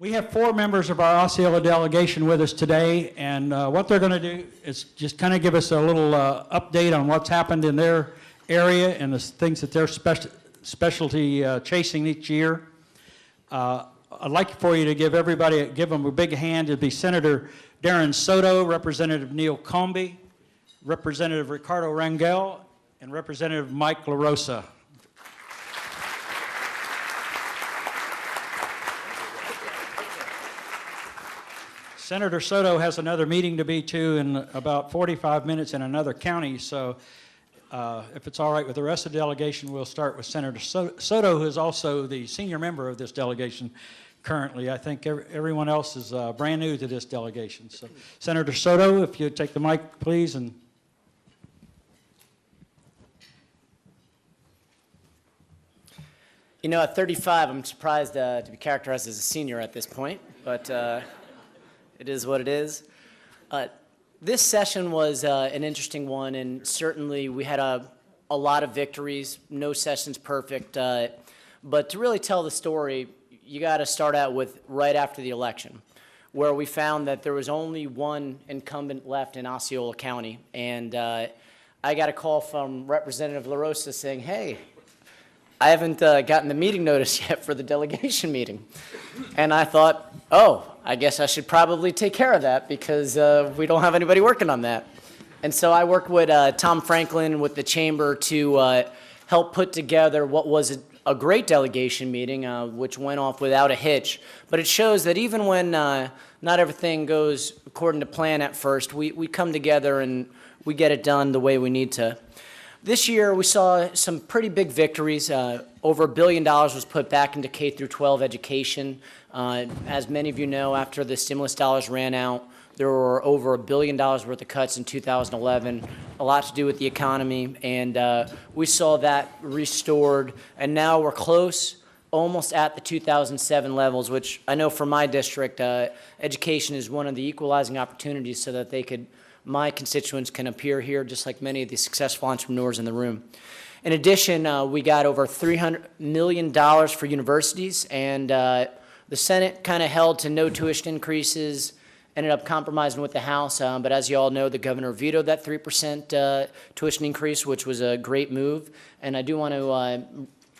We have 4 members of our Osceola delegation with us today, and what they're going to do is just kind of give us a little update on what's happened in their area and the things that they're specialty chasing each year. I'd like for you to give them a big hand. It'd be Senator Darren Soto, Representative Neil Comby, Representative Ricardo Rangel, and Representative Mike LaRosa. Senator Soto has another meeting to be to in about 45 minutes in another county, so if it's all right with the rest of the delegation, we'll start with Senator Soto, who is also the senior member of this delegation currently. I think everyone else is brand new to this delegation. So, Senator Soto, if you'd take the mic, please. And you know, at 35, I'm surprised to be characterized as a senior at this point, but it is what it is. This session was an interesting one, and certainly we had a lot of victories. No session's perfect, but to really tell the story, you got to start out with right after the election, where we found that there was only one incumbent left in Osceola County, and I got a call from Representative LaRosa saying, hey, I haven't gotten the meeting notice yet for the delegation meeting. And I thought, oh, I guess I should probably take care of that because we don't have anybody working on that. And so I worked with Tom Franklin with the chamber to help put together what was a great delegation meeting, which went off without a hitch. But it shows that even when not everything goes according to plan at first, we come together and we get it done the way we need to. This year, we saw some pretty big victories. Over $1 billion was put back into K through 12 education. As many of you know, after the stimulus dollars ran out, there were over $1 billion worth of cuts in 2011, a lot to do with the economy, and we saw that restored, and now we're close, almost at the 2007 levels, which I know for my district, education is one of the equalizing opportunities so that my constituents can appear here just like many of the successful entrepreneurs in the room. In addition, we got over $300 million for universities, and the Senate kind of held to no tuition increases, ended up compromising with the House, but as you all know, the governor vetoed that 3% tuition increase, which was a great move. And I do want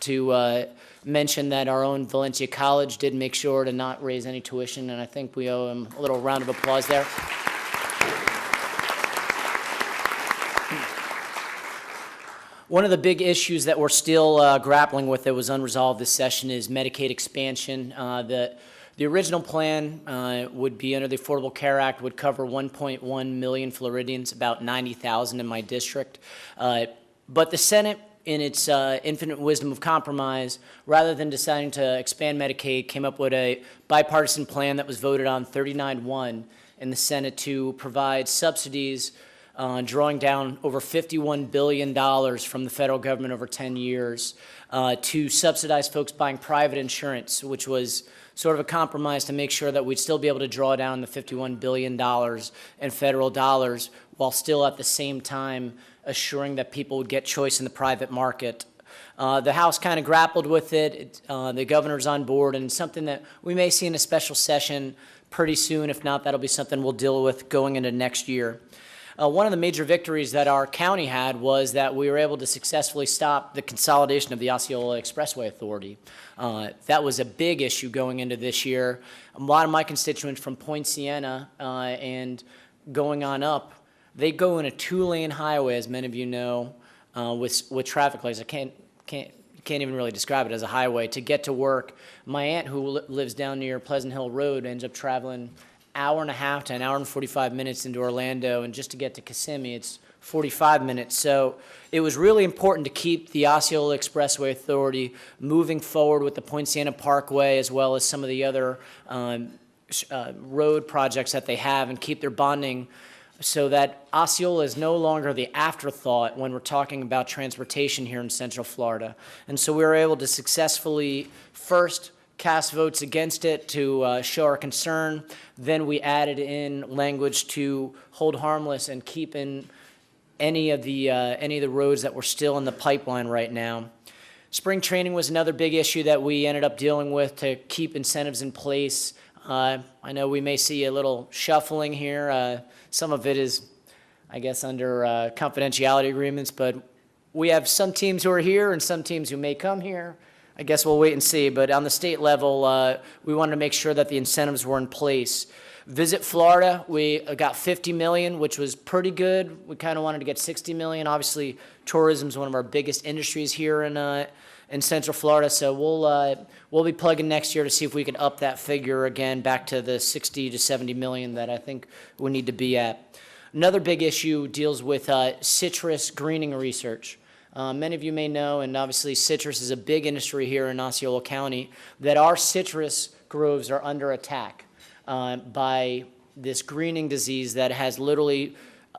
to mention that our own Valencia College did make sure to not raise any tuition, and I think we owe them a little round of applause there. One of the big issues that we're still grappling with that was unresolved this session is Medicaid expansion. The original plan would be under the Affordable Care Act, would cover 1.1 million Floridians, about 90,000 in my district. But the Senate, in its infinite wisdom of compromise, rather than deciding to expand Medicaid, came up with a bipartisan plan that was voted on 39-1 in the Senate to provide subsidies drawing down over $51 billion from the federal government over 10 years to subsidize folks buying private insurance, which was sort of a compromise to make sure that we'd still be able to draw down the $51 billion in federal dollars while still at the same time assuring that people would get choice in the private market. The House kind of grappled with it. The governor's on board, and something that we may see in a special session pretty soon. If not, that'll be something we'll deal with going into next year. One of the major victories that our county had was that we were able to successfully stop the consolidation of the Osceola Expressway Authority. That was a big issue going into this year. A lot of my constituents from Point Siena and going on up, they go in a 2-lane highway, as many of you know, with traffic lights. I can't even really describe it as a highway to get to work. My aunt, who lives down near Pleasant Hill Road, ends up traveling hour and a half to an hour and 45 minutes into Orlando, and just to get to Kissimmee, it's 45 minutes. So it was really important to keep the Osceola Expressway Authority moving forward with the Point Siena Parkway, as well as some of the other road projects that they have, and keep their bonding so that Osceola is no longer the afterthought when we're talking about transportation here in Central Florida. And so we were able to successfully first cast votes against it to show our concern. Then we added in language to hold harmless and keep in any of the roads that were still in the pipeline right now. Spring training was another big issue that we ended up dealing with to keep incentives in place I know we may see a little shuffling here. Some of it is, I guess, under confidentiality agreements, but we have some teams who are here and some teams who may come here. I guess we'll wait and see, but on the state level, we wanted to make sure that the incentives were in place. Visit Florida, we got 50 million, which was pretty good. We kind of wanted to get 60 million. Obviously, tourism is one of our biggest industries here in Central Florida, so we'll be plugging next year to see if we can up that figure again back to the 60 to 70 million that I think we need to be at. Another big issue deals with citrus greening research. Many of you may know, and obviously citrus is a big industry here in Osceola County, that our citrus groves are under attack by this greening disease that has literally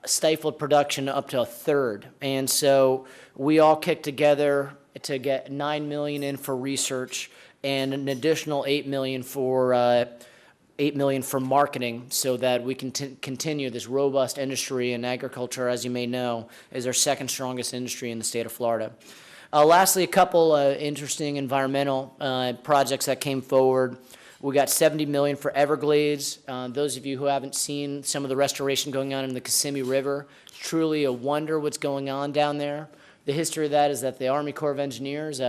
stifled production up to a third. And so we all kicked together to get $9 million in for research and an additional $8 million for marketing, so that we can continue this robust industry. And agriculture, as you may know, is our second strongest industry in the state of Florida. Lastly, a couple interesting environmental projects that came forward. We got $70 million for Everglades. Those of you who haven't seen some of the restoration going on in the Kissimmee River, it's truly a wonder what's going on down there. The history of that is that the Army Corps of Engineers,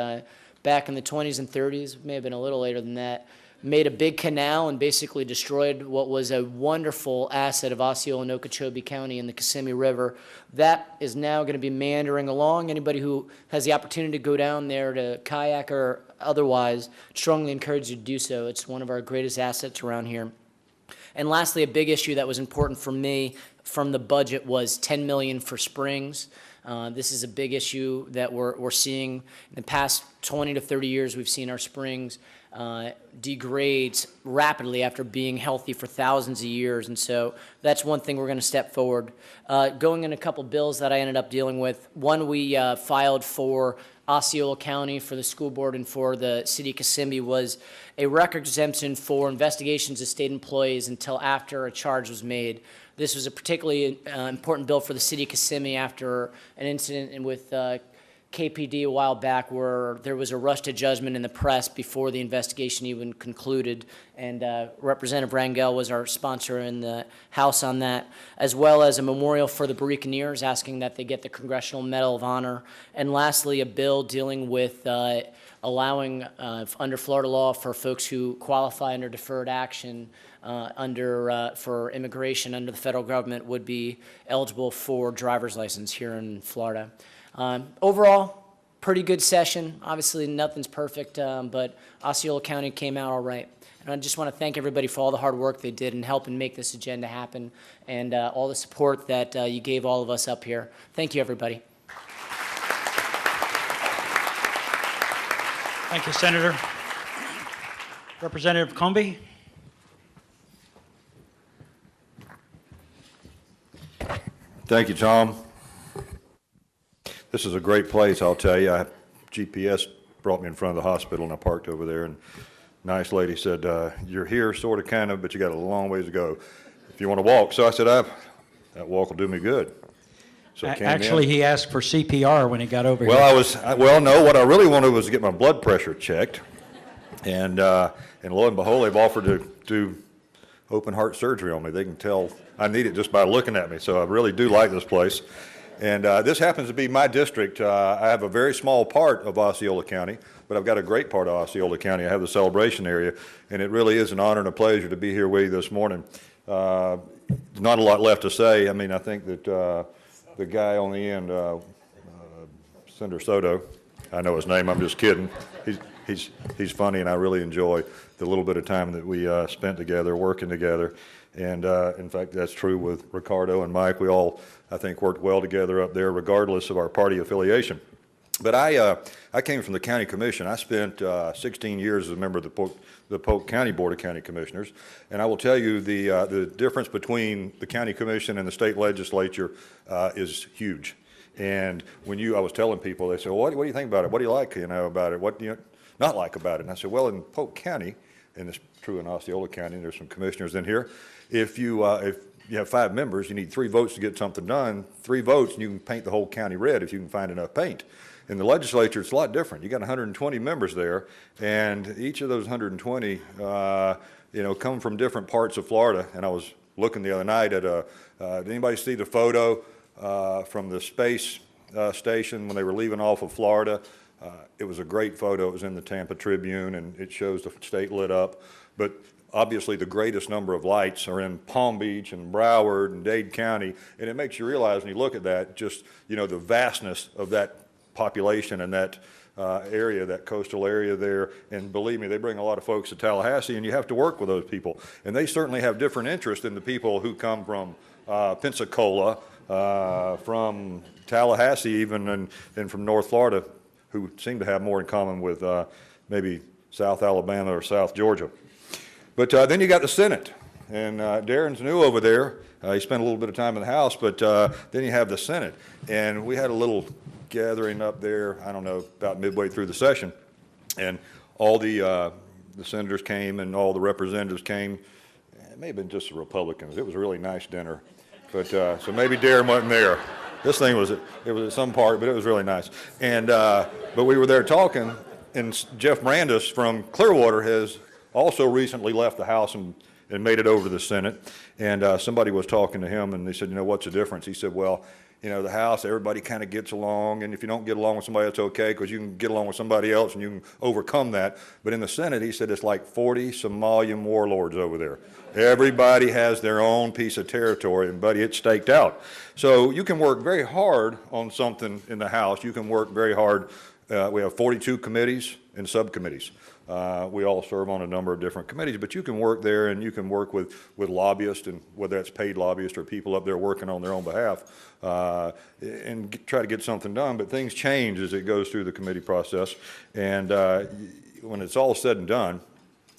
back in the 20s and 30s, may have been a little later than that, made a big canal and basically destroyed what was a wonderful asset of Osceola and Okeechobee County in the Kissimmee River. That is now going to be meandering along. Anybody who has the opportunity to go down there to kayak or otherwise, strongly encourage you to do so. It's one of our greatest assets around here. And lastly, a big issue that was important for me from the budget was $10 million for springs. This is a big issue that we're seeing. In the past 20 to 30 years, we've seen our springs degrades rapidly after being healthy for thousands of years, and so that's one thing we're going to step forward. Going in a couple bills that I ended up dealing with, one we filed for Osceola County, for the school board, and for the city of Kissimmee, was a record exemption for investigations of state employees until after a charge was made. This was a particularly important bill for the city of Kissimmee after an incident with KPD a while back where there was a rush to judgment in the press before the investigation even concluded, and Representative Rangel was our sponsor in the House on that, as well as a memorial for the Buccaneers, asking that they get the Congressional Medal of Honor, and lastly a bill dealing with allowing under Florida law for folks who qualify under deferred action for immigration under the federal government would be eligible for driver's license here in Florida. Overall, pretty good session. Obviously, nothing's perfect, but Osceola County came out all right. And I just want to thank everybody for all the hard work they did in helping make this agenda happen, and all the support that you gave all of us up here. Thank you, everybody. Thank you, Senator. Representative Comby. Thank you, Tom. This is a great place, I'll tell you. GPS brought me in front of the hospital, and I parked over there, and a nice lady said, you're here, sort of, kind of, but you got a long ways to go if you want to walk. So I said, that walk will do me good. So I came Actually, in. he asked for CPR when he got over here. Well, no, what I really wanted was to get my blood pressure checked, and lo and behold, they've offered to do open heart surgery on me. They can tell I need it just by looking at me, so I really do like this place. And this happens to be my district. I have a very small part of Osceola County, but I've got a great part of Osceola County. I have the celebration area, and it really is an honor and a pleasure to be here with you this morning. Not a lot left to say. I mean, I think that the guy on the end, Senator Soto, I know his name, I'm just kidding. He's funny, and I really enjoy the little bit of time that we spent together, working together. And in fact, that's true with Ricardo and Mike. We all, I think, worked well together up there, regardless of our party affiliation. But I came from the county commission. I spent 16 years as a member of the Polk County Board of County Commissioners, and I will tell you the difference between the county commission and the state legislature is huge. And when I was telling people, they said, well, what do you think about it? What do you like, about it? What do you not like about it? And I said, well, in Polk County, and it's true in Osceola County, and there's some commissioners in here, if you have 5 members, you need 3 votes to get something done. 3 votes, and you can paint the whole county red if you can find enough paint. In the legislature, it's a lot different. You got 120 members there, and each of those 120, come from different parts of Florida. And I was looking the other night at did anybody see the photo from the space station when they were leaving off of Florida? It was a great photo. It was in the Tampa Tribune, and it shows the state lit up. But obviously, the greatest number of lights are in Palm Beach and Broward and Dade County, and it makes you realize when you look at that, just the vastness of that population and that area, that coastal area there. And believe me, they bring a lot of folks to Tallahassee, and you have to work with those people. And they certainly have different interests than the people who come from Pensacola, from Tallahassee even, and from North Florida, who seem to have more in common with maybe South Alabama or South Georgia. But then you got the Senate, and Darren's new over there. He spent a little bit of time in the House, but then you have the Senate. And we had a little gathering up there, I don't know, about midway through the session, and all the senators came and all the representatives came. It may have been just the Republicans. It was a really nice dinner, but so maybe Darren wasn't there. This thing was at some part, but it was really nice. And but we were there talking, and Jeff Brandis from Clearwater has also recently left the House and made it over to the Senate. And somebody was talking to him, and they said, what's the difference? He said, well, the House, everybody kind of gets along, and if you don't get along with somebody, that's okay, because you can get along with somebody else and you can overcome that. But in the Senate, he said it's like 40 Somalian warlords over there. Everybody has their own piece of territory, and buddy, it's staked out. So you can work very hard on something in the House. You can work very hard. We have 42 committees and subcommittees. We all serve on a number of different committees, but you can work there, and you can work with lobbyists, and whether that's paid lobbyists or people up there working on their own behalf, and try to get something done. But things change as it goes through the committee process, and when it's all said and done,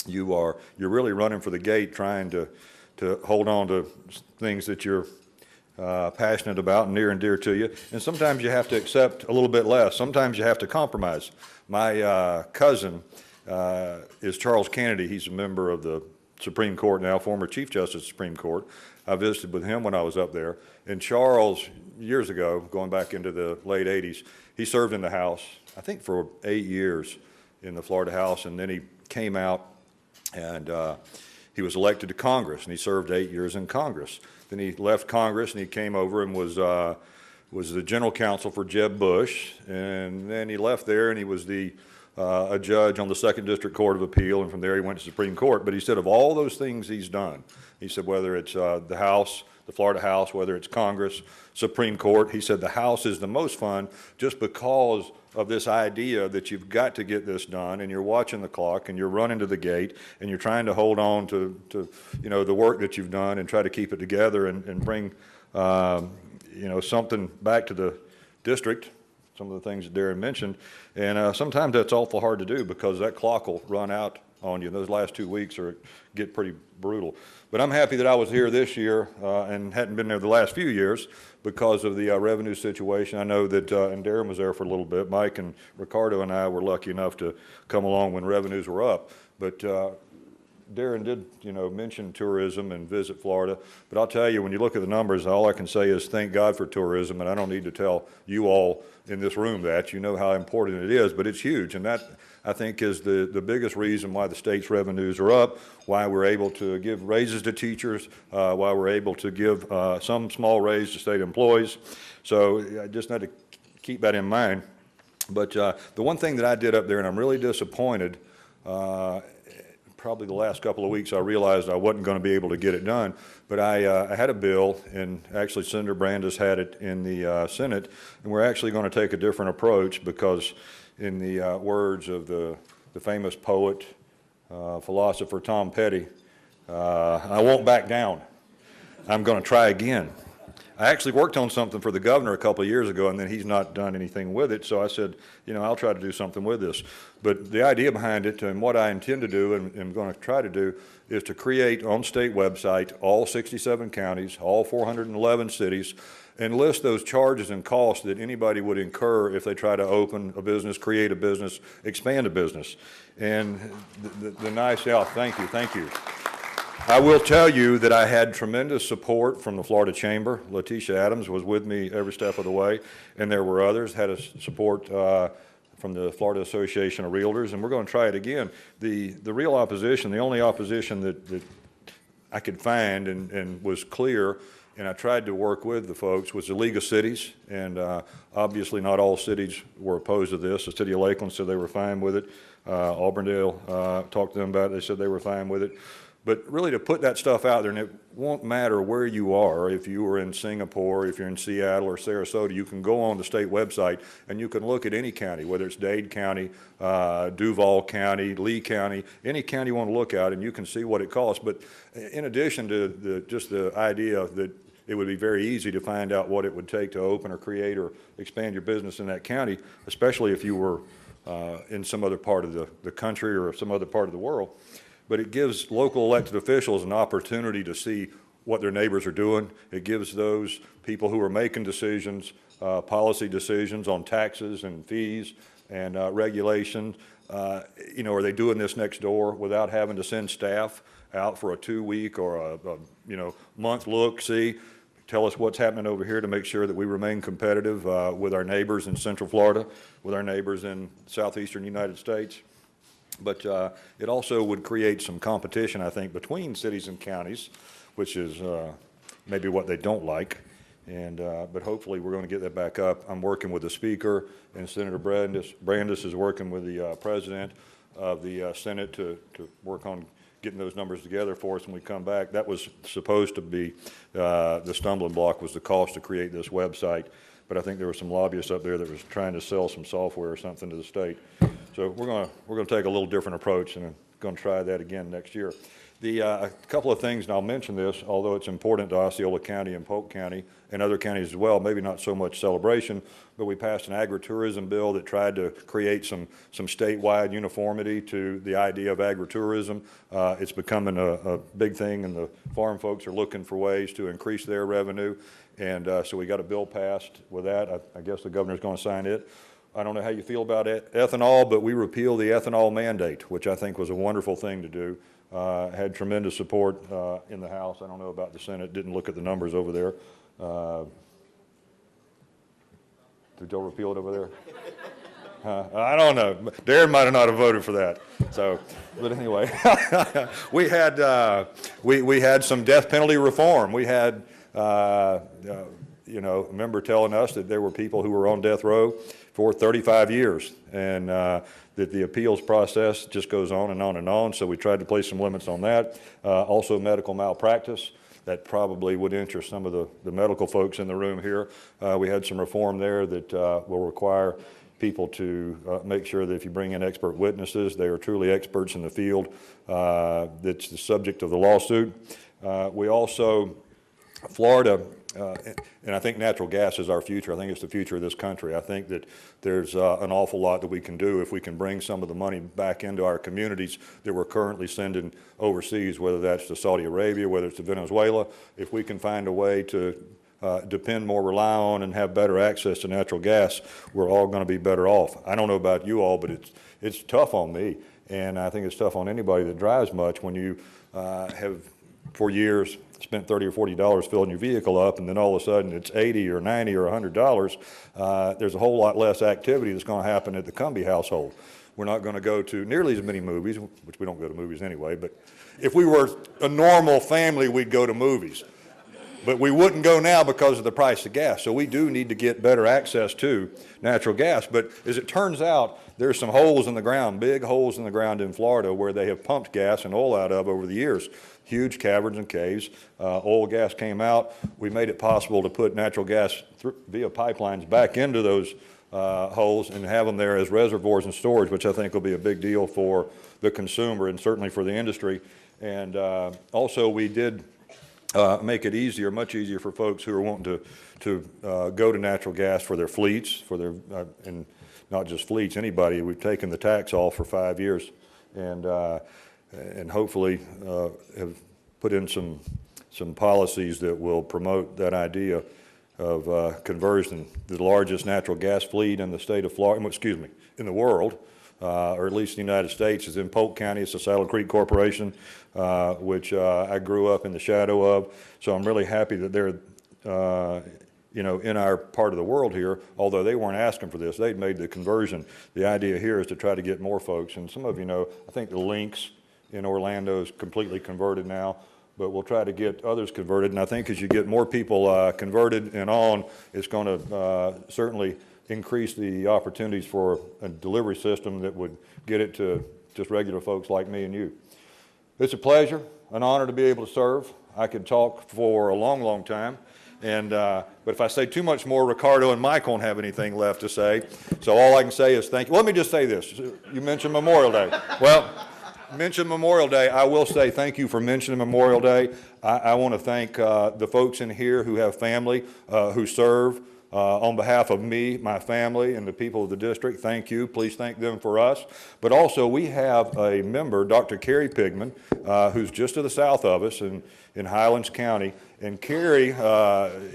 you're really running for the gate, trying to hold on to things that you're passionate about and near to you. And sometimes you have to accept a little bit less. Sometimes you have to compromise. My cousin is Charles Kennedy. He's a member of the Supreme Court now, former Chief Justice of the Supreme Court. I visited with him when I was up there. And Charles, years ago, going back into the late 80s, he served in the House, I think for 8 years in the Florida House, and then he came out and he was elected to Congress, and he served 8 years in Congress. Then he left Congress and he came over and was the general counsel for Jeb Bush, and then he left there and he was a judge on the 2nd District Court of Appeal, and from there he went to Supreme Court. But he said of all those things he's done, he said whether it's the House, the Florida House, whether it's Congress, Supreme Court, he said the House is the most fun just because of this idea that you've got to get this done, and you're watching the clock, and you're running to the gate, and you're trying to hold on to the work that you've done and try to keep it together and bring something back to the district, some of the things that Darren mentioned. And sometimes that's awful hard to do because that clock will run out on you. Those last 2 weeks get pretty brutal. But I'm happy that I was here this year and hadn't been there the last few years because of the revenue situation. I know that, and Darren was there for a little bit. Mike and Ricardo and I were lucky enough to come along when revenues were up. But Darren did, mention tourism and visit Florida. But I'll tell you, when you look at the numbers, all I can say is thank God for tourism. And I don't need to tell you all in this room that. You know how important it is, but it's huge. And that, I think, is the biggest reason why the state's revenues are up, why we're able to give raises to teachers, why we're able to give some small raise to state employees. So I just need to keep that in mind. But the one thing that I did up there, and I'm really disappointed, probably the last couple of weeks I realized I wasn't going to be able to get it done, but I had a bill, and actually Senator Brandis had it in the Senate, and we're actually going to take a different approach because in the words of the famous poet, philosopher Tom Petty, I won't back down. I'm going to try again. I actually worked on something for the governor a couple of years ago, and then he's not done anything with it. So I said, I'll try to do something with this. But the idea behind it and what I intend to do and am going to try to do is to create on state website all 67 counties, all 411 cities, and list those charges and costs that anybody would incur if they try to open a business, create a business, expand a business. And the nice, thank you. I will tell you that I had tremendous support from the Florida Chamber. Letitia Adams was with me every step of the way, and there were others, had a support from the Florida Association of Realtors, and we're going to try it again. The real opposition, the only opposition that I could find and was clear, and I tried to work with the folks, was the League of Cities, and obviously not all cities were opposed to this. The city of Lakeland said they were fine with it. Auburndale talked to them about it. They said they were fine with it. But really to put that stuff out there, and it won't matter where you are, if you were in Singapore, if you're in Seattle or Sarasota, you can go on the state website and you can look at any county, whether it's Dade County, Duval County, Lee County, any county you want to look at, and you can see what it costs. But in addition to just the idea that it would be very easy to find out what it would take to open or create or expand your business in that county, especially if you were in some other part of the country or some other part of the world. But it gives local elected officials an opportunity to see what their neighbors are doing. It gives those people who are making decisions, policy decisions on taxes and fees and regulation, you know, are they doing this next door without having to send staff out for a 2-week or a month look, see, tell us what's happening over here to make sure that we remain competitive with our neighbors in Central Florida, with our neighbors in southeastern United States. But it also would create some competition, I think, between cities and counties, which is maybe what they don't like. And but hopefully we're going to get that back up. I'm working with the Speaker, and Senator Brandis is working with the President of the Senate to work on getting those numbers together for us when we come back. That was supposed to be the stumbling block, was the cost to create this website. But I think there were some lobbyists up there that was trying to sell some software or something to the state. So we're going to take a little different approach, and I'm going to try that again next year. A couple of things, and I'll mention this, although it's important to Osceola County and Polk County and other counties as well, maybe not so much Celebration, but we passed an agritourism bill that tried to create some statewide uniformity to the idea of agritourism. It's becoming a big thing, and the farm folks are looking for ways to increase their revenue. And so we got a bill passed with that. I guess the governor's going to sign it. I don't know how you feel about ethanol, but we repealed the ethanol mandate, which I think was a wonderful thing to do. Had tremendous support in the House. I don't know about the Senate. Didn't look at the numbers over there. Did y'all repeal it over there? I don't know. Darren might have not have voted for that. So, but anyway, we had some death penalty reform. We had a member telling us that there were people who were on death row for 35 years, and that the appeals process just goes on and on and on. So we tried to place some limits on that. Also medical malpractice. That probably would interest some of the medical folks in the room here. We had some reform there that will require people to make sure that if you bring in expert witnesses, they are truly experts in the field that's the subject of the lawsuit. We also, Florida, and I think natural gas is our future. I think it's the future of this country. I think that there's an awful lot that we can do if we can bring some of the money back into our communities that we're currently sending overseas, whether that's to Saudi Arabia, whether it's to Venezuela. If we can find a way to depend more, rely on, and have better access to natural gas, we're all going to be better off. I don't know about you all, but it's tough on me, and I think it's tough on anybody that drives much when you have, for years, spent $30 or $40 filling your vehicle up, and then all of a sudden it's $80 or $90 or $100. There's a whole lot less activity that's going to happen at the Cumbie household. We're not going to go to nearly as many movies, which we don't go to movies anyway, but if we were a normal family, we'd go to movies. But we wouldn't go now because of the price of gas. So we do need to get better access to natural gas. But as it turns out, there's some holes in the ground, big holes in the ground in Florida where they have pumped gas and oil out of over the years. Huge caverns and caves. Oil gas came out. We made it possible to put natural gas via pipelines back into those holes and have them there as reservoirs and storage, which I think will be a big deal for the consumer and certainly for the industry. And also we did make it easier, much easier for folks who are wanting to go to natural gas for their fleets, for their and not just fleets, anybody. We've taken the tax off for 5 years, and hopefully have put in some policies that will promote that idea of conversion. The largest natural gas fleet in the state of Florida, excuse me, in the world, or at least in the United States, is in Polk County. It's the Saddle Creek Corporation, which I grew up in the shadow of. So I'm really happy that they're in our part of the world here, although they weren't asking for this. They'd made the conversion. The idea here is to try to get more folks. And some of you know, I think the Lynx in Orlando is completely converted now, but we'll try to get others converted. And I think as you get more people converted and on, it's going to certainly increase the opportunities for a delivery system that would get it to just regular folks like me and you. It's a pleasure, an honor to be able to serve. I could talk for a long, long time. But if I say too much more, Ricardo and Mike won't have anything left to say. So all I can say is thank you. Let me just say this. You mentioned Memorial Day. Well, mention Memorial Day. I will say thank you for mentioning Memorial Day. I want to thank the folks in here who have family, who serve. On behalf of me, my family, and the people of the district, thank you. Please thank them for us. But also, we have a member, Dr. Kerry Pigman, who's just to the south of us in Highlands County. And Kerry,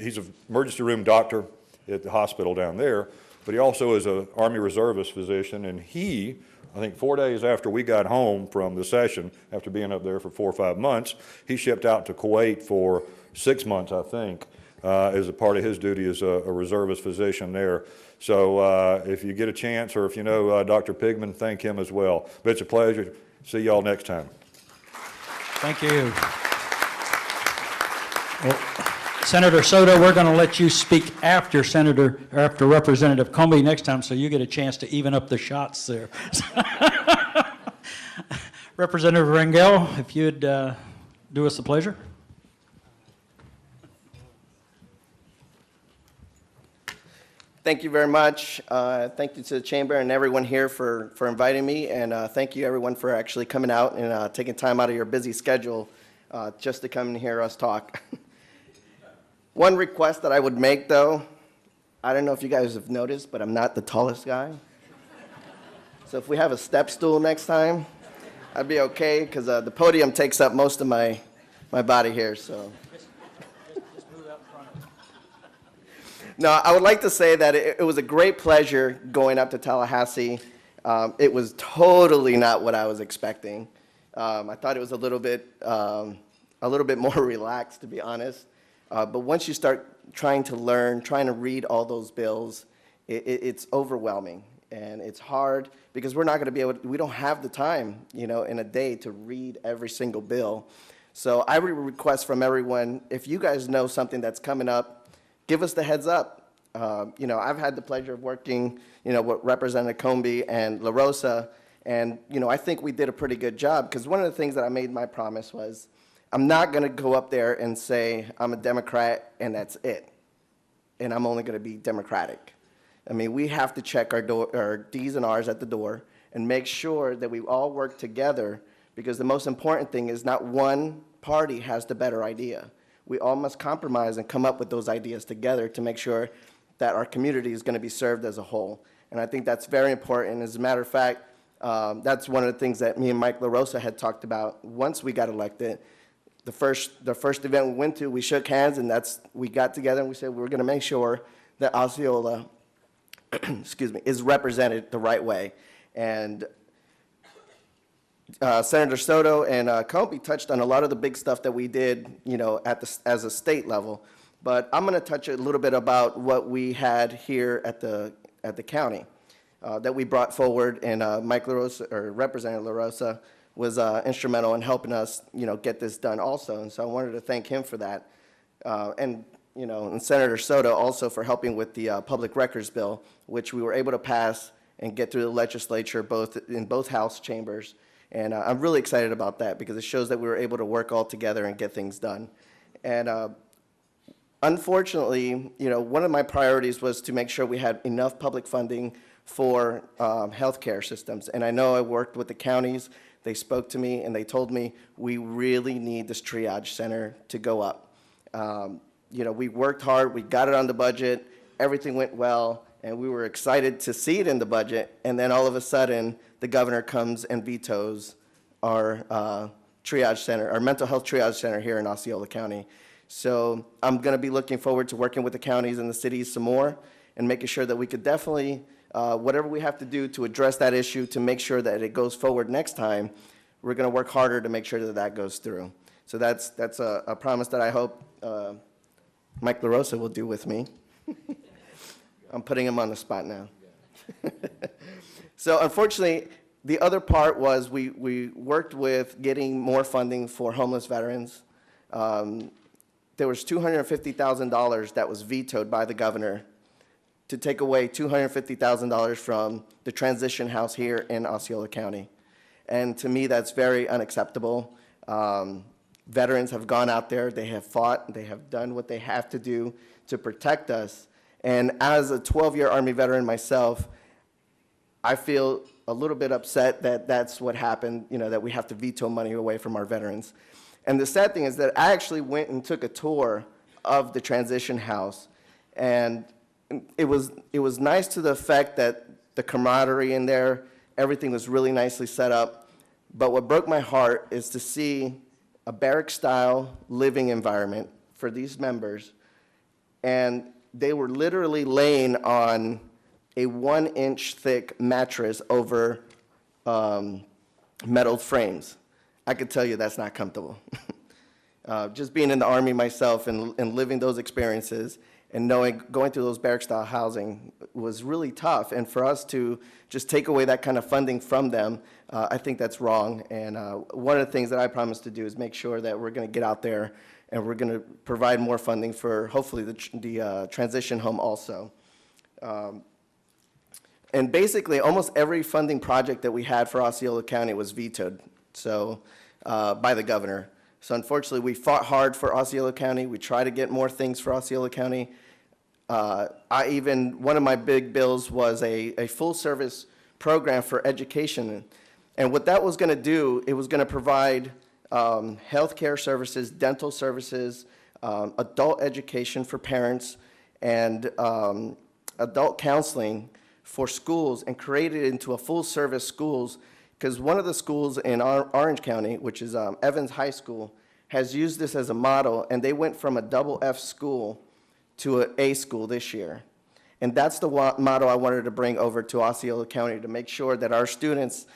he's an emergency room doctor at the hospital down there, but he also is an Army reservist physician. And he, I think 4 days after we got home from the session, after being up there for 4 or 5 months, he shipped out to Kuwait for 6 months, I think. As a part of his duty as a reservist physician there. So if you get a chance, or if you know Dr. Pigman, thank him as well. But it's a pleasure. See y'all next time. Thank you. Well, Senator Soto, we're going to let you speak after Representative Comby next time, so you get a chance to even up the shots there. Representative Rangel, if you'd do us the pleasure. Thank you very much. Thank you to the chamber and everyone here for inviting me, and thank you everyone for actually coming out and taking time out of your busy schedule just to come and hear us talk. One request that I would make, though, I don't know if you guys have noticed, but I'm not the tallest guy. So if we have a step stool next time, I'd be okay, because the podium takes up most of my body here, so. No, I would like to say that it was a great pleasure going up to Tallahassee. It was totally not what I was expecting. I thought it was a little bit more relaxed, to be honest. But once you start trying to learn, trying to read all those bills, it's overwhelming. And it's hard because we're not going to be able to, we don't have the time, in a day to read every single bill. So I would request from everyone, if you guys know something that's coming up, give us the heads up. I've had the pleasure of working, with Representative Comby and La Rosa, and, I think we did a pretty good job, because one of the things that I made my promise was, I'm not going to go up there and say I'm a Democrat and that's it, and I'm only going to be Democratic. I mean, we have to check our D's and R's at the door and make sure that we all work together, because the most important thing is not one party has the better idea. We all must compromise and come up with those ideas together to make sure that our community is going to be served as a whole. And I think that's very important. As a matter of fact, that's one of the things that me and Mike La Rosa had talked about once we got elected. The first event we went to, we shook hands, and we got together and we said we were going to make sure that Osceola is represented the right way. And Senator Soto and Comby touched on a lot of the big stuff that we did, as a state level. But I'm going to touch a little bit about what we had here at the county that we brought forward, and Mike La Rosa, or Representative La Rosa, was instrumental in helping us, get this done also. And so I wanted to thank him for that, and Senator Soto also for helping with the public records bill, which we were able to pass and get through the legislature in both House chambers. And I'm really excited about that, because it shows that we were able to work all together and get things done. And unfortunately, one of my priorities was to make sure we had enough public funding for healthcare systems. And I know I worked with the counties. They spoke to me and they told me we really need this triage center to go up. We worked hard, we got it on the budget, everything went well, and we were excited to see it in the budget. And then all of a sudden, the governor comes and vetoes our triage center, our mental health triage center here in Osceola County. So I'm going to be looking forward to working with the counties and the cities some more and making sure that we could definitely whatever we have to do to address that issue to make sure that it goes forward next time, we're going to work harder to make sure that that goes through. So that's a promise that I hope Mike LaRosa will do with me. I'm putting him on the spot now. So unfortunately, the other part was we worked with getting more funding for homeless veterans. There was $250,000 that was vetoed by the governor to take away $250,000 from the transition house here in Osceola County. And to me, that's very unacceptable. Veterans have gone out there, they have fought, they have done what they have to do to protect us. And as a 12-year Army veteran myself, I feel a little bit upset that that's what happened, that we have to veto money away from our veterans. And the sad thing is that I actually went and took a tour of the transition house, and it was nice to the effect that the camaraderie in there, everything was really nicely set up. But what broke my heart is to see a barrack-style living environment for these members, and they were literally laying on a 1-inch thick mattress over metal frames. I could tell you that's not comfortable. Just being in the Army myself and living those experiences and going through those barrack-style housing was really tough. And for us to just take away that kind of funding from them, I think that's wrong. And one of the things that I promised to do is make sure that we're going to get out there and we're going to provide more funding for hopefully the transition home also. And basically, almost every funding project that we had for Osceola County was vetoed by the governor. So unfortunately, we fought hard for Osceola County. We tried to get more things for Osceola County. One of my big bills was a full-service program for education. And what that was going to do, it was going to provide healthcare services, dental services, adult education for parents, and adult counseling for schools, and create it into a full-service schools. Because one of the schools in Orange County, which is Evans High School, has used this as a model, and they went from a double F school to an A school this year. And that's the model I wanted to bring over to Osceola County to make sure that our students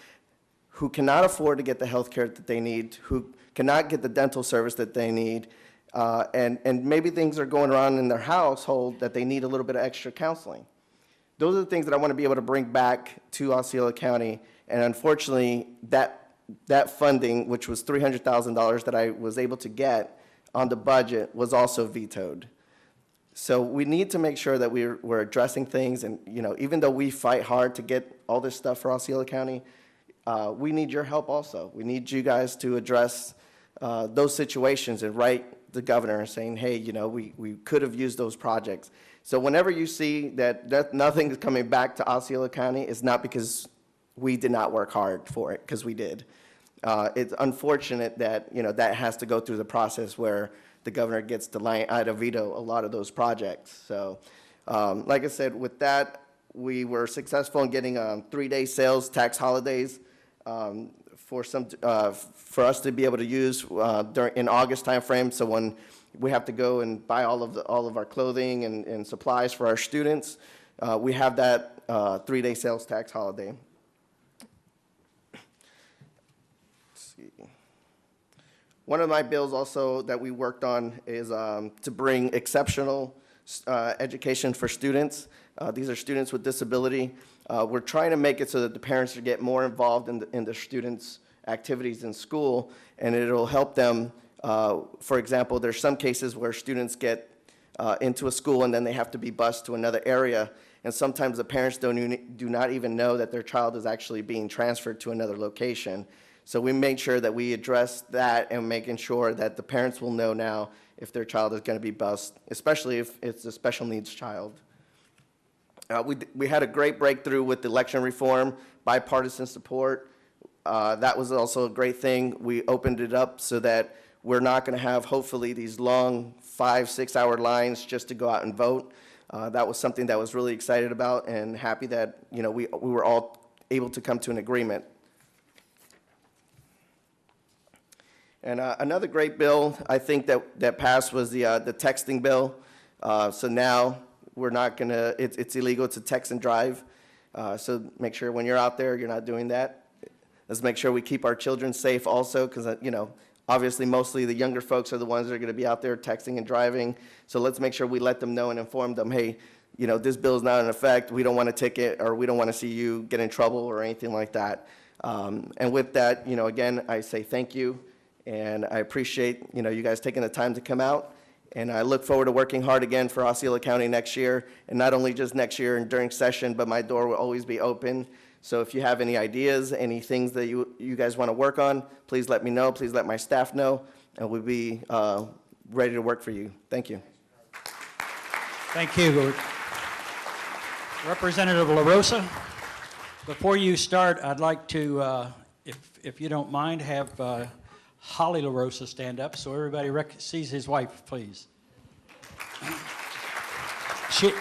who cannot afford to get the health care that they need, who cannot get the dental service that they need, and maybe things are going around in their household that they need a little bit of extra counseling. Those are the things that I want to be able to bring back to Osceola County. And unfortunately, that funding, which was $300,000 that I was able to get on the budget, was also vetoed. So we need to make sure that we're addressing things. And even though we fight hard to get all this stuff for Osceola County, we need your help also. We need you guys to address those situations and write the governor saying, hey, we could have used those projects. So whenever you see that nothing is coming back to Osceola County, it's not because we did not work hard for it, because we did. It's unfortunate that that has to go through the process where the governor gets to veto a lot of those projects. So like I said, with that, we were successful in getting 3-day sales tax holidays for us to be able to use in August timeframe. So when we have to go and buy all of our clothing and supplies for our students, we have that 3-day sales tax holiday. Let's see. One of my bills also that we worked on is to bring exceptional education for students. These are students with disability. We're trying to make it so that the parents get more involved in the students' activities in school, and it'll help them. For example, there's some cases where students get into a school and then they have to be bused to another area, and sometimes the parents do not even know that their child is actually being transferred to another location. So we made sure that we address that and making sure that the parents will know now if their child is going to be bused, especially if it's a special needs child. We had a great breakthrough with election reform, bipartisan support. That was also a great thing. We opened it up so that we're not going to have, hopefully, these long 5-6 hour lines just to go out and vote. That was something that I was really excited about and happy that we were all able to come to an agreement. And another great bill I think that passed was the texting bill. So now we're not going to, it's illegal to text and drive. So make sure when you're out there, you're not doing that. Let's make sure we keep our children safe also, because, obviously mostly the younger folks are the ones that are going to be out there texting and driving. So let's make sure we let them know and inform them, hey, this bill is not in effect. We don't want a ticket, or we don't want to see you get in trouble or anything like that. And with that, again, I say thank you, and I appreciate, you guys taking the time to come out. And I look forward to working hard again for Osceola County next year, and not only just next year and during session, but my door will always be open. So if you have any ideas, any things that you guys want to work on, please let me know. Please let my staff know, and we'll be ready to work for you. Thank you. Thank you. Representative LaRosa, before you start, I'd like to, if you don't mind, have Holly LaRosa stand up so everybody sees his wife, please.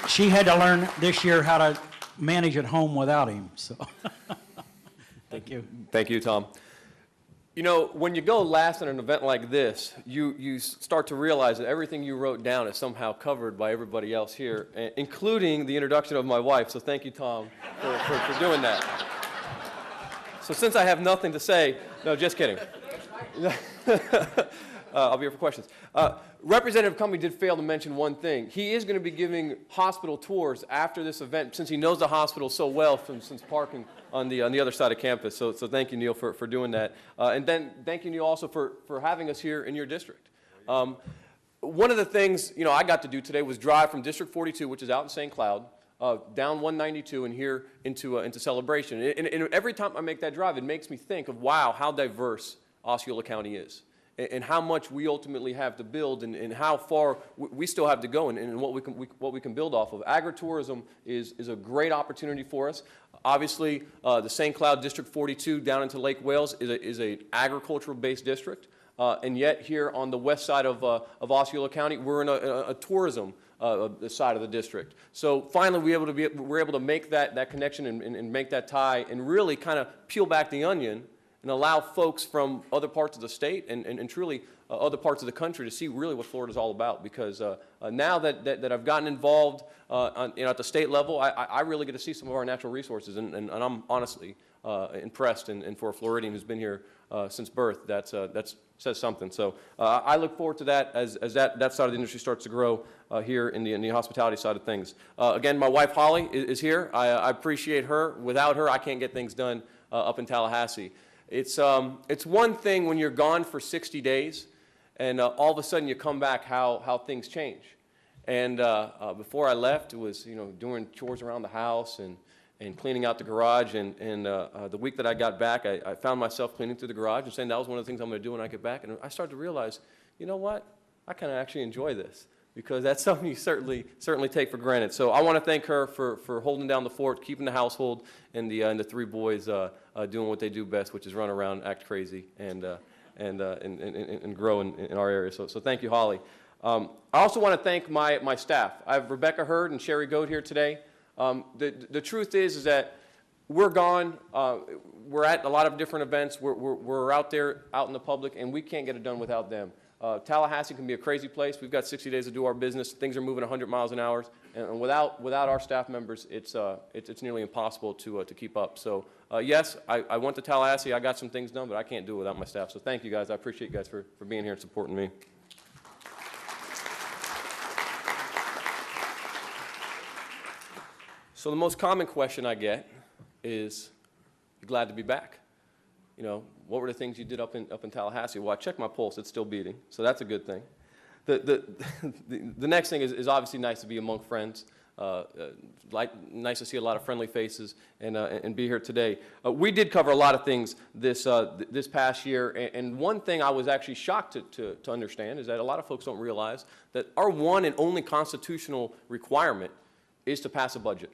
She had to learn this year how to manage at home without him, so thank you. Thank you, Tom. When you go last at an event like this, you start to realize that everything you wrote down is somehow covered by everybody else here, including the introduction of my wife. So thank you, Tom, for doing that. So since I have nothing to say, no, just kidding. I'll be here for questions. Representative Cummey did fail to mention one thing. He is going to be giving hospital tours after this event, since he knows the hospital so well since parking on the other side of campus. So thank you, Neil, for doing that. And then thank you, Neil, also for having us here in your district. One of the things I got to do today was drive from District 42, which is out in St. Cloud, down 192 and here into Celebration. And every time I make that drive, it makes me think of, wow, how diverse Osceola County is, and how much we ultimately have to build, and how far we still have to go, and what we can build off of. Agritourism is a great opportunity for us. Obviously, the St. Cloud District 42 down into Lake Wales is an agricultural-based district, and yet here on the west side of Osceola County, we're in a tourism side of the district. So finally, we're able to make that connection and make that tie, and really kind of peel back the onion and allow folks from other parts of the state and truly other parts of the country to see really what Florida is all about. Because now that I've gotten involved at the state level, I really get to see some of our natural resources, and I'm honestly impressed. And for a Floridian who's been here since birth, that says something. So I look forward to that as that side of the industry starts to grow here in the hospitality side of things. Again, my wife Holly is here. I appreciate her. Without her, I can't get things done up in Tallahassee. It's one thing when you're gone for 60 days and all of a sudden you come back, how things change. And before I left, it was doing chores around the house and cleaning out the garage. And the week that I got back, I found myself cleaning through the garage and saying that was one of the things I'm going to do when I get back. And I started to realize, you know what? I kind of actually enjoy this, because that's something you certainly take for granted. So I want to thank her for holding down the fort, keeping the household, and the three boys doing what they do best, which is run around, act crazy, and grow in our area. So thank you, Holly. I also want to thank my staff. I have Rebecca Hurd and Sherry Goat here today. The truth is that we're gone. We're at a lot of different events. We're out there, out in the public, and we can't get it done without them. Tallahassee can be a crazy place. We've got 60 days to do our business. Things are moving 100 miles an hour, and without our staff members, it's nearly impossible to keep up. So yes, I went to Tallahassee. I got some things done, but I can't do it without my staff. So thank you guys. I appreciate you guys for being here and supporting me. So the most common question I get is, "You glad to be back? What were the things you did up in Tallahassee?" Well, I checked my pulse; it's still beating, so that's a good thing. The next thing is obviously nice to be among friends. Nice to see a lot of friendly faces and be here today. We did cover a lot of things this past year, and one thing I was actually shocked to understand is that a lot of folks don't realize that our one and only constitutional requirement is to pass a budget.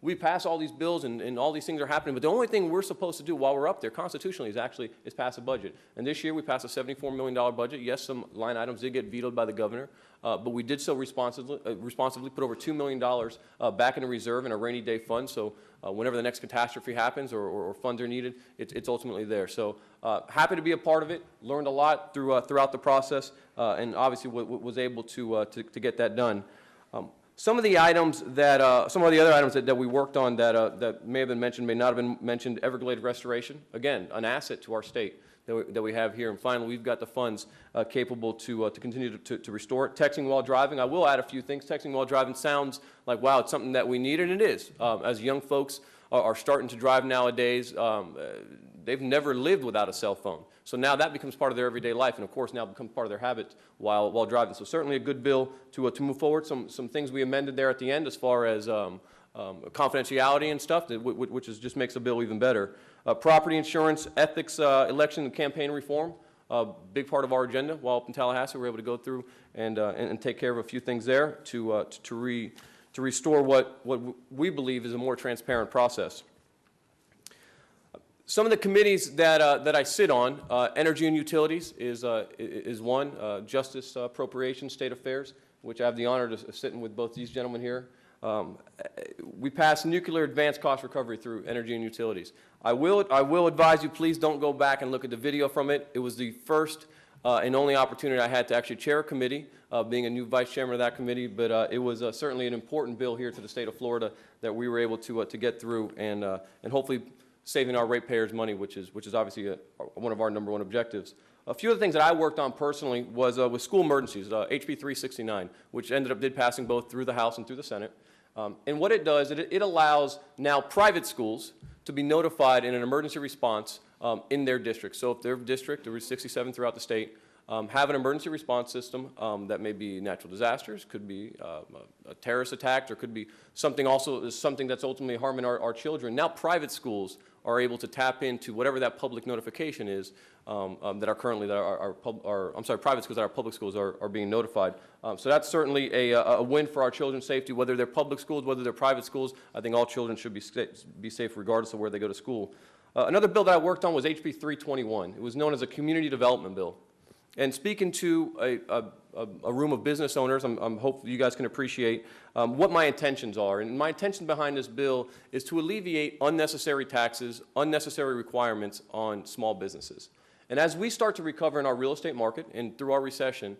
We pass all these bills and all these things are happening, but the only thing we're supposed to do while we're up there constitutionally is pass a budget. And this year we passed a $74 million budget. Yes, some line items did get vetoed by the governor, but we did so responsibly put over $2 million back in a reserve in a rainy day fund, so whenever the next catastrophe happens or funds are needed, it's ultimately there. So happy to be a part of it, learned a lot throughout the process, and obviously was able to get that done. Some of the items that, some of the other items that we worked on that may have been mentioned, may not have been mentioned, Everglades restoration, again, an asset to our state that we have here. And finally, we've got the funds capable to continue to restore it. Texting while driving, I will add a few things. Texting while driving sounds like, wow, it's something that we need, and it is. As young folks are starting to drive nowadays, they've never lived without a cell phone. So now that becomes part of their everyday life, and of course now becomes part of their habits while driving. So certainly a good bill to move forward. Some things we amended there at the end as far as confidentiality and stuff, which just makes the bill even better. Property insurance, ethics, election and campaign reform, big part of our agenda. While up in Tallahassee, we were able to go through and take care of a few things there to restore what we believe is a more transparent process. Some of the committees that I sit on, Energy and Utilities is one, Justice, Appropriations, State Affairs, which I have the honor of sitting with both these gentlemen here. We passed nuclear advanced cost recovery through Energy and Utilities. I will advise you, please don't go back and look at the video from it. It was the first and only opportunity I had to actually chair a committee, being a new vice chairman of that committee, but it was certainly an important bill here to the state of Florida that we were able to get through and hopefully saving our ratepayers money, which is obviously one of our #1 objectives. A few of the things that I worked on personally was with school emergencies, HB 369, which did passing both through the House and through the Senate. And what it does, it allows now private schools to be notified in an emergency response in their district. So if their district, there were 67 throughout the state, have an emergency response system that may be natural disasters, could be a terrorist attack, or could be something that's ultimately harming our children. Now private schools are able to tap into whatever that public notification is that are currently, private schools that are public schools are being notified. So that's certainly a win for our children's safety, whether they're public schools, whether they're private schools. I think all children should be safe regardless of where they go to school. Another bill that I worked on was HB 321. It was known as a community development bill. And speaking to a room of business owners, I'm hopeful you guys can appreciate what my intentions are. And my intention behind this bill is to alleviate unnecessary taxes, unnecessary requirements on small businesses. And as we start to recover in our real estate market and through our recession,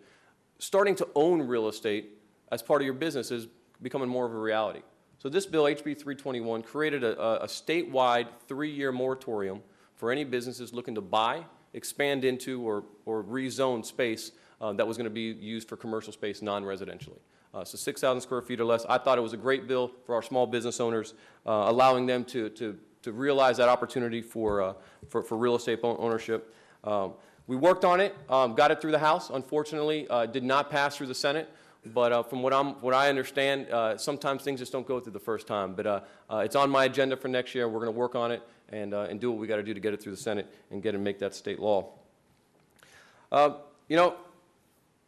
starting to own real estate as part of your business is becoming more of a reality. So this bill, HB 321, created a statewide 3-year moratorium for any businesses looking to buy, expand into, or rezone space that was going to be used for commercial space non-residentially. So 6,000 square feet or less. I thought it was a great bill for our small business owners, allowing them to realize that opportunity for real estate ownership. We worked on it, got it through the House. Unfortunately, did not pass through the Senate. But from what I understand, sometimes things just don't go through the first time. But it's on my agenda for next year. We're going to work on it and do what we got to do to get it through the Senate and make that state law. You know,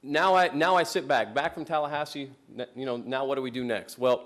now I sit back from Tallahassee. You know, now what do we do next? Well,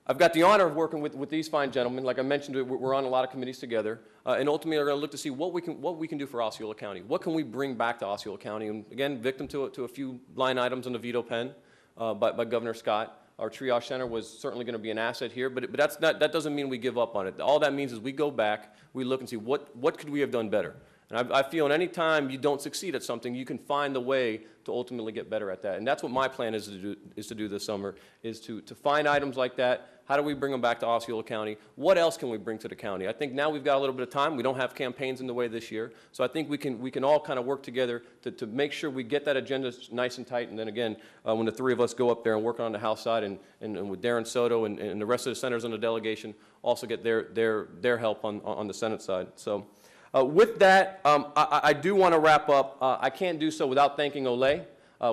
I've got the honor of working with these fine gentlemen. Like I mentioned, we're on a lot of committees together, and ultimately we're going to look to see what we can do for Osceola County. What can we bring back to Osceola County? And again, victim to a few line items on the veto pen by Governor Scott. Our triage center was certainly going to be an asset here, but that doesn't mean we give up on it. All that means is we go back, we look and see what could we have done better. And I feel any time you don't succeed at something, you can find the way to ultimately get better at that. And that's what my plan is to do this summer, is to find items like that. How do we bring them back to Osceola County? What else can we bring to the county? I think now we've got a little bit of time. We don't have campaigns in the way this year. So I think we can all kind of work together to make sure we get that agenda nice and tight. And then again, when the three of us go up there and work on the House side and with Darren Soto and the rest of the senators on the delegation, also get their help on the Senate side. So with that, I do want to wrap up. I can't do so without thanking Olay.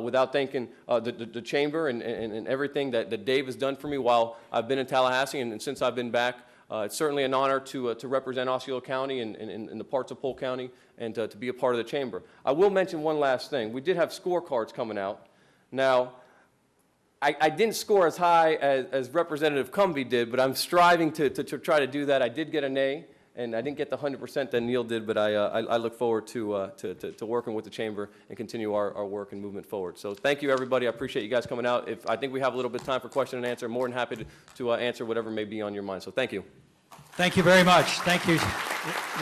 Without thanking the chamber and everything that Dave has done for me while I've been in Tallahassee and since I've been back. It's certainly an honor to represent Osceola County and the parts of Polk County and to be a part of the chamber. I will mention one last thing. We did have scorecards coming out. Now, I didn't score as high as Representative Cumby did, but I'm striving to try to do that. I did get an A. And I didn't get the 100% that Neil did, but I look forward to working with the chamber and continue our work and movement forward. So thank you, everybody. I appreciate you guys coming out. I think we have a little bit of time for question and answer. I'm more than happy to answer whatever may be on your mind. So thank you. Thank you very much. Thank you,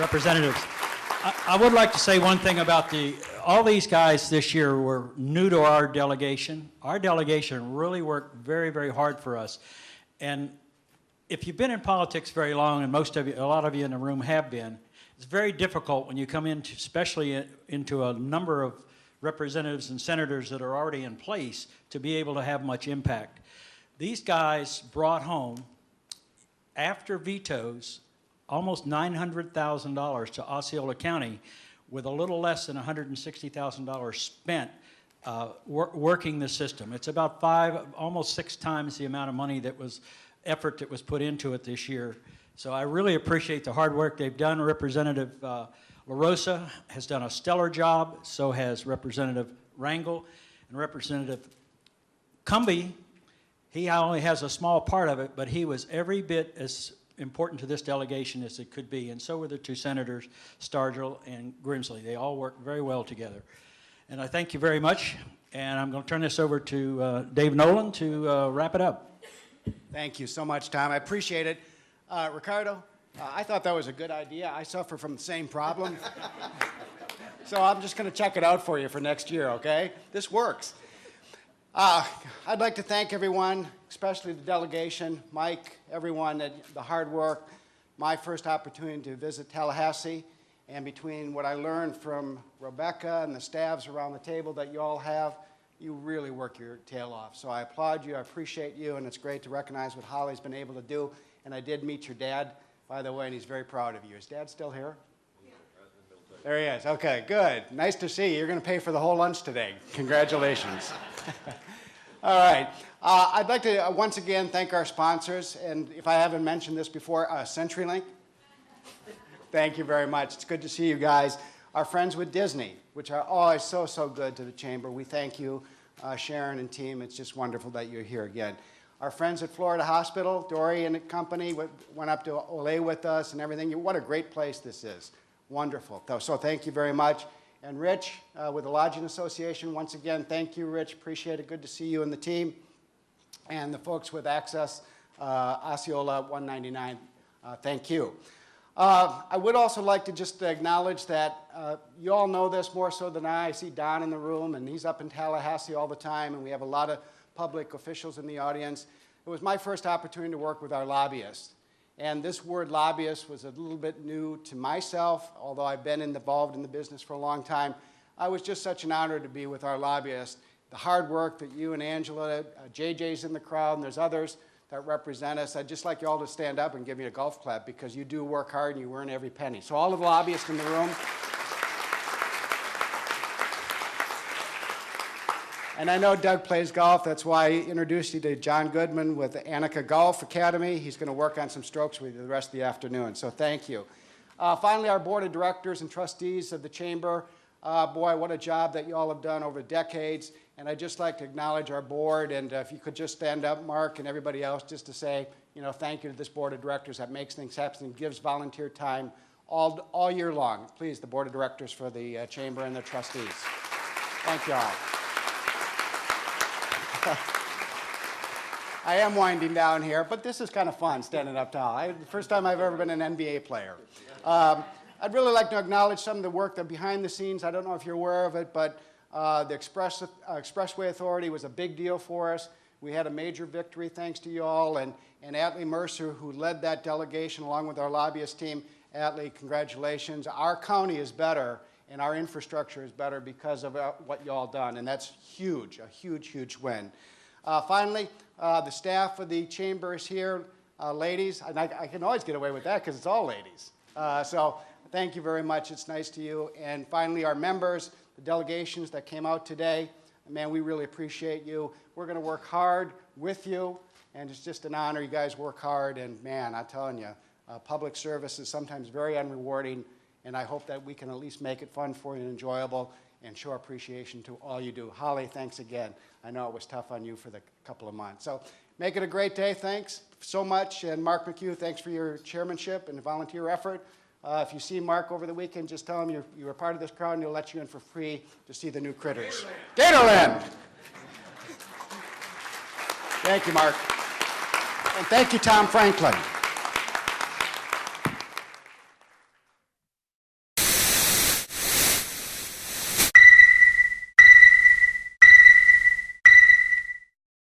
representatives. I would like to say one thing about all these guys this year were new to our delegation. Our delegation really worked very, very hard for us. And if you've been in politics very long, and a lot of you in the room have been, it's very difficult when you come into, especially into a number of representatives and senators that are already in place, to be able to have much impact. These guys brought home, after vetoes, almost $900,000 to Osceola County, with a little less than $160,000 spent working the system. It's about almost 6 times the amount of money effort that was put into it this year. So I really appreciate the hard work they've done. Representative LaRosa has done a stellar job, so has Representative Rangel, and Representative Cumby. He only has a small part of it, but he was every bit as important to this delegation as it could be, and so were the 2 senators, Stargell and Grimsley. They all worked very well together. And I thank you very much, and I'm going to turn this over to Dave Nolan to wrap it up. Thank you so much, Tom. I appreciate it. Ricardo, I thought that was a good idea. I suffer from the same problem. So I'm just going to check it out for you for next year, okay? This works. I'd like to thank everyone, especially the delegation, Mike, everyone, the hard work, my first opportunity to visit Tallahassee, and between what I learned from Rebecca and the staffs around the table that you all have, you really work your tail off. So I applaud you, I appreciate you, and it's great to recognize what Holly's been able to do. And I did meet your dad, by the way, and he's very proud of you. Is Dad still here? Yeah. There he is. Okay, good. Nice to see you. You're going to pay for the whole lunch today. Congratulations. All right. I'd like to once again thank our sponsors, and if I haven't mentioned this before, CenturyLink. Thank you very much. It's good to see you guys. Our friends with Disney, which are always so, so good to the Chamber. We thank you, Sharon and team. It's just wonderful that you're here again. Our friends at Florida Hospital, Dory and company, went up to Olay with us and everything. What a great place this is. Wonderful. So thank you very much. And Rich, with the Lodging Association, once again, thank you, Rich. Appreciate it. Good to see you and the team. And the folks with Access, Osceola 199, thank you. I would also like to just acknowledge that you all know this more so than I. I see Don in the room, and he's up in Tallahassee all the time, and we have a lot of public officials in the audience. It was my first opportunity to work with our lobbyists. And this word lobbyist was a little bit new to myself, although I've been involved in the business for a long time. I was just such an honor to be with our lobbyists. The hard work that you and Angela, JJ's in the crowd, and there's others that represent us. I'd just like you all to stand up and give me a golf clap, because you do work hard and you earn every penny. So all of the lobbyists in the room. And I know Doug plays golf. That's why I introduced you to John Goodman with the Annika Golf Academy. He's going to work on some strokes with you the rest of the afternoon. So thank you. Finally, our board of directors and trustees of the Chamber. Boy, what a job that you all have done over decades. And I'd just like to acknowledge our board. And if you could just stand up, Mark, and everybody else, just to say, thank you to this board of directors that makes things happen and gives volunteer time all year long. Please, the board of directors for the Chamber and the trustees. Thank you all. I am winding down here, but this is kind of fun, standing up tall. The first time I've ever been an NBA player. I'd really like to acknowledge some of the work that behind the scenes. I don't know if you're aware of it, but the Expressway Authority was a big deal for us. We had a major victory thanks to you all, and Atlee Mercer, who led that delegation along with our lobbyist team. Atlee, congratulations. Our county is better, and our infrastructure is better because of what you all done, and that's huge, a huge, huge win. Finally, the staff of the Chamber is here. Ladies, and I can always get away with that because it's all ladies. So thank you very much. It's nice to you. And finally, our members, the delegations that came out today. Man, we really appreciate you. We're going to work hard with you, and it's just an honor. You guys work hard, and man, I'm telling you, public service is sometimes very unrewarding, and I hope that we can at least make it fun for you and enjoyable and show appreciation to all you do. Holly, thanks again. I know it was tough on you for the couple of months. So make it a great day. Thanks so much. And Mark McHugh, thanks for your chairmanship and volunteer effort. If you see Mark over the weekend, just tell him you were part of this crowd and he'll let you in for free to see the new critters. Gatorland! Thank you, Mark. And thank you, Tom Franklin.